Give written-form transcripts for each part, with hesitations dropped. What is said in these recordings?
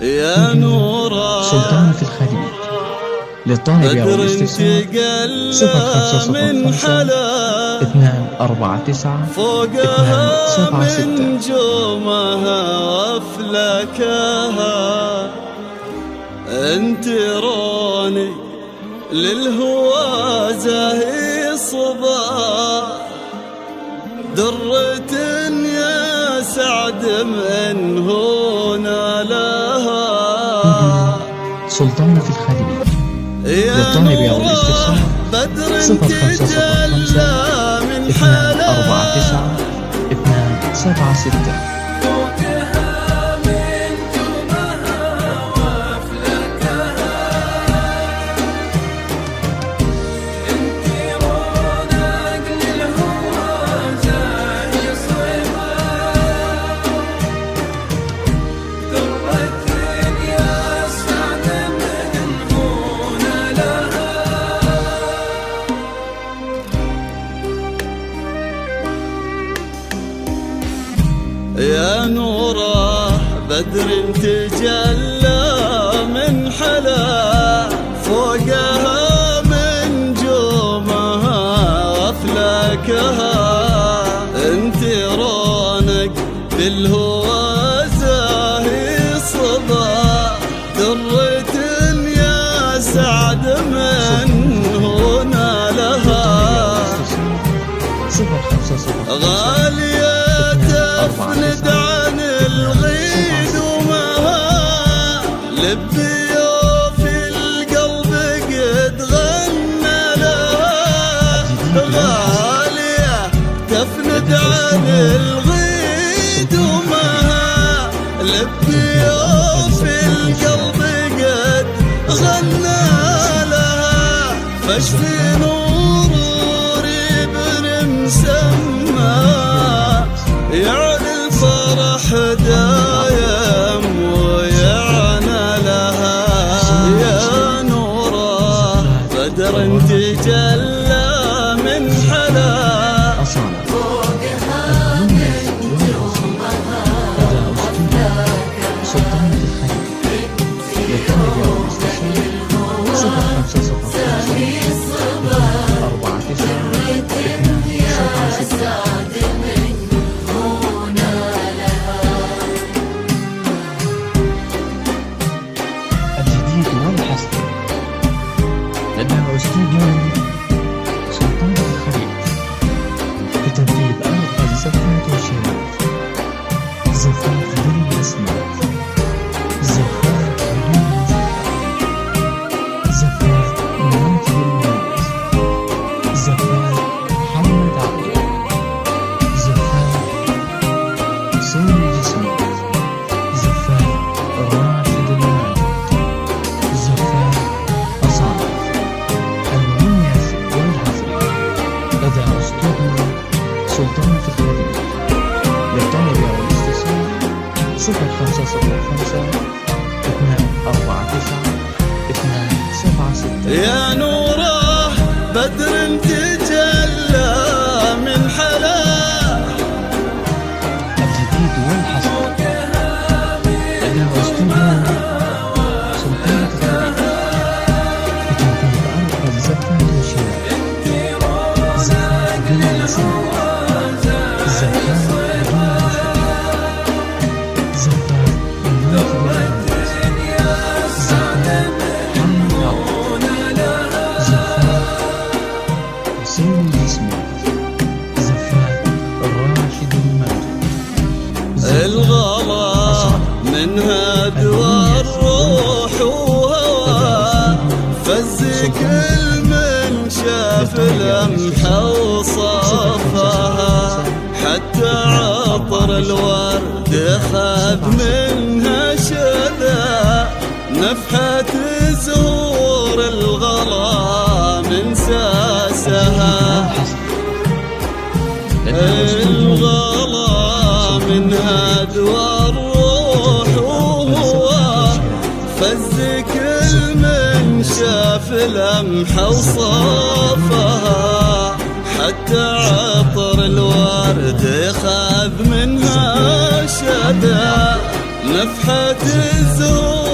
يا نور سلطان في الخليج. للطالب أو الاستفسار 0505 249 276. من جومها وافلكها انتروني للهوى زاهي صبا درة يا سعد من هنا لها. سلطان في الخليج. للطالب أو الاستفسار 0505 249 276. يا نوره بدر تجلى من حلا فوقها من جومها وافلكها انترونك بالهوى زاهي صبا درة يا سعد من هنا لها. غالية تفند عن الغيد ومها لبي في القلب قد غنى لها. غالية تفند عن الغيد ومها لبي في القلب قد غنى لها. فاشفي نوري بن مسمى يعني الفرح دايم ويعنى لها. يا نوره بدر تجلى من حلا فوقها من جومها وافلكها. سلطان في الخليج. للطالب أو الاستفسار 0505 لدى استوديو سلطان في الخليج لتنفيذ أربع زفات وشيرات. زفات بدون أسماء، زفات بدون موسيقى، زفات مناطق الموت، زفات محمد عبده، زفات سوري جسمي، زفات راشد الماجد، زفات أصالة. المميز والعصري لدى استوديو سلطان في الخليج. للطالب أو الاستفسار 0505 249 276. يا نوره بدر تجلى من حلا الجديد والحصري لدى استوديو سلطان في الخليج لتنفيذ أربع زفات وشيرات. زفات بلا نسيب، زفات بدون موسيقى، زفات مناطق الموت، زفات محمد عبده، زفات حسين الجسمي، زفات راشد الماجد، الغلا منها دوا الروح وهوى فزك من شاف لمحة وصافها حتى عطر الورد خذ منها شذا نفحة زهور الغلا من ساسها. الغلا منها دوا الروح وهو فزك من شاف لمحة وصافها حتى عطر الورد خذ منها شذا نفحة الزهور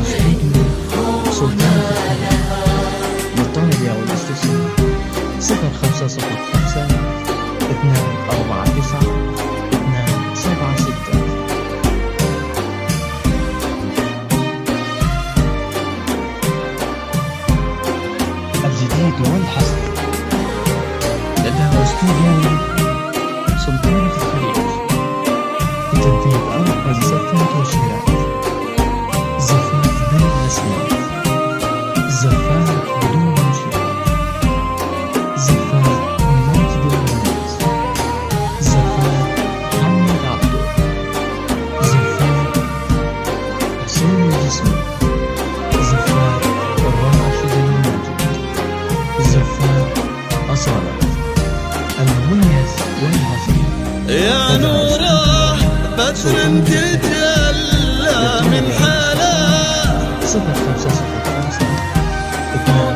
استوديو سلطان الخليج. للطلب أو الاستفسار 0505 249 276. الجديد والحصر لدى استوديو سلطان الخليج لتنفيذ أرخص زفات وشراء. زفات بلا رسميات، زفات بدون موسيقى، زفات ماجد الرميز، زفات محمد عبده، زفات حسين الجسمي، زفات الراشد الماجد، زفات أصالة. المميز والحصري يا نوره بدر تجلى من حلا 0505 249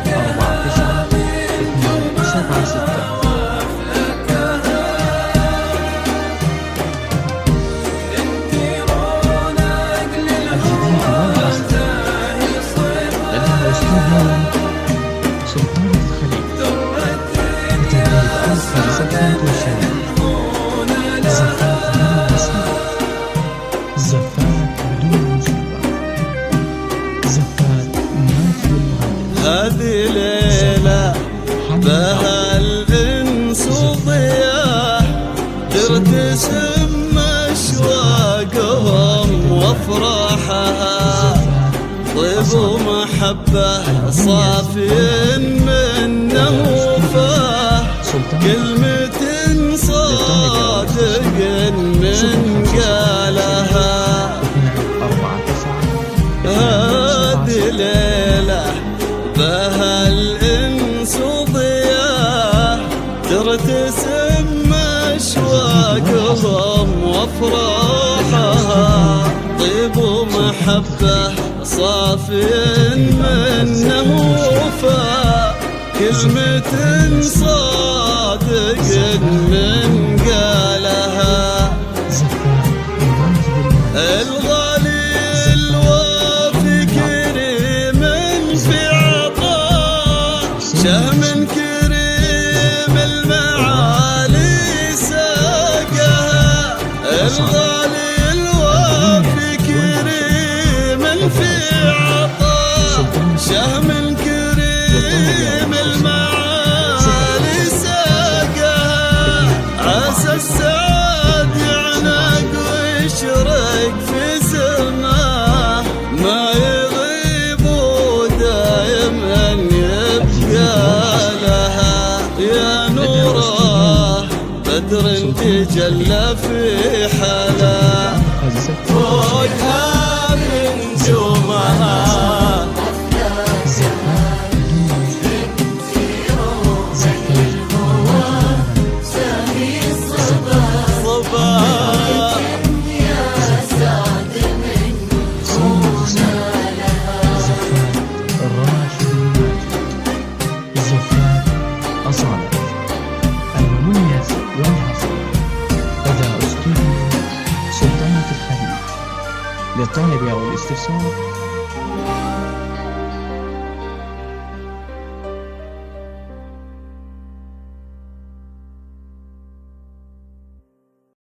276. الجديد والحصر لدى استوديو سلطان الخليج لتنفيذ أرخص زفات وشراء. زفات بلا رسميات، زفات بدون موسيقى، زفات ماجد المهندس. هذه ليلة بها الإنس وضياح ترتسم أشواقهم وأفراحها. طيب ومحبة صافي منه وفاه، كلمة صادق من قالها. هذه ليلة بها الإنس وضياح ترتسم أشواقهم وأفراحها. طيب ومحبة صافي منه وفاء، كلمة صادق من قالها. الغالي الوافي كريم في عطاء، شهم كريم المعالي ساقها. الغالي الوافي كريم في عطاء، شهم كريم المعالي ساقها. عسى السعاد يعنق ويشرق في سماه، ما يغيب ودائما يبقى لها. يا نوره بدر تجلى في حلا، فوقها من نجومها المميز والحصري لدى استوديو سلطان الخليج. للطالب أو الاستفسار